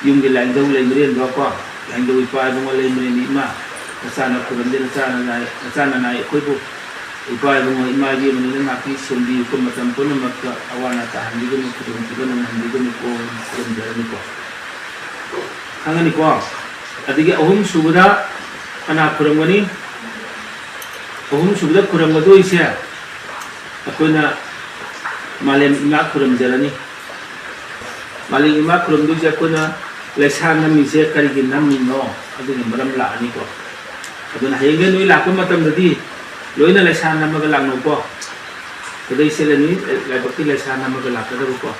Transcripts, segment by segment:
yung gilandong lay rin ko landong ipa mo lay ni ima sana kuram din sana na ko po ipa mo ima gi mo ni na ki sundi ko matam po na magka awana ta hindi ko kuram hindi ko kuram dara ko hangani ko adige ohum subada kana kuram gani ohum subada kuram gado ise akuna malem ima kuram jarani maling ima kuram do jakuna lesan nami se karigin nami no adun maram la ani ko adun haygen wi la ko matam dadi loina lesan nam ga lang no ko kadai selani la bakti lesan nam ga la ka do ko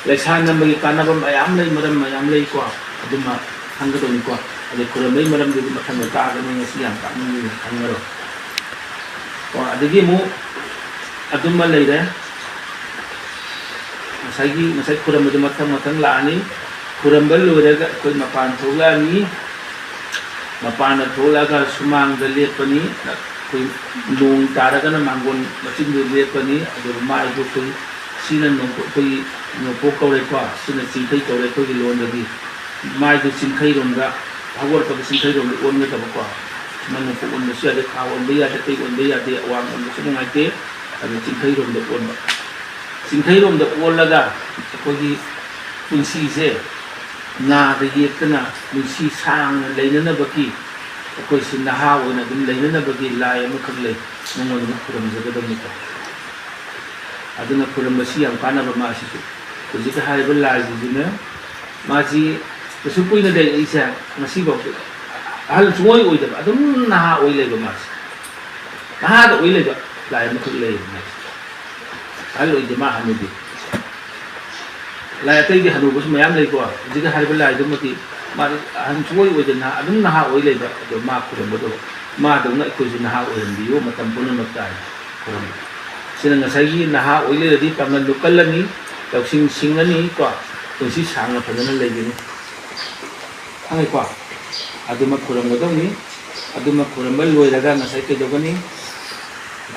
lesan nam gi kana bam ayam lai maram ayam lai ko adun ma hang ga do ni ko ade kuram lai maram di mathang ka ga ni siam ka ni hang ga ro ko adigi mu adun ma lai da masai kuram itu matang lani kuram belu ada kau mapan thola ni mapan thola ka sumang dalit pani kau nung tara ka na manggon macam dalit pani ada mai tu kau sinan nung kau nungpo kau lekwa sinan singkai kau lekwa ilon lagi mai tu singkai ronga awar ka singkai ronga on ka bakwa mana nungpo on masih ada kawan dia ada kai on dia ada awang on semua ngate ada singkai ronga on singkai rom da olaga kogi punsi se na de yekna punsi sang leina baki ko sin na ha ona dum leina baki lai am khag lei nangol na kuram jaga da muka aduna kuram basi yang kana ba ma si ko ji ka hai bal lai ji na ma ji su pui na de isa masi ba hal suoi oi da adum na ha oi le ba ma ha da oi le ba lai am khag lei halo jemaah hanu di lai tai di hanu bus mayam lai ko jiga har bela dum mati ma han suoi o jena adum na ha oi lai ba do ma ku do ma do na ko jina ha oi ndi yo matam pun matai ko sina na sai na ha oi lai di pam na lokal ni taw sing ani ko to si sang na phan na lai ni ai ko aduma kuram ga do ni aduma kuram bal loi daga na sai ke do ni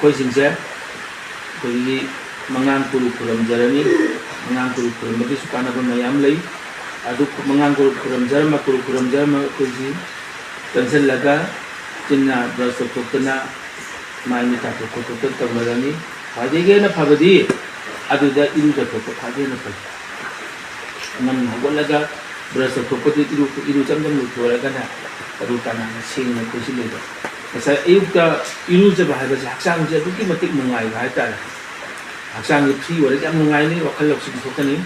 ko sing se ko ni mengangkul kuram jarani mengangkul kuram itu suka nak mayam lay aduk mengangkul kuram jar makul kuram jar makuji tensen laga cinna berasal kena main itu tu kotor termarani pagi ke na pagi adu dah iru jatuh pagi na pagi nam hagol laga berasal kotor iru jam lutu laga na adu tanah sing na kuji leda masa iru jam bahaya haksang jadi matik mengai bahaya hak상 이 피 원래 짱 nungai ni wakal lok sing thokani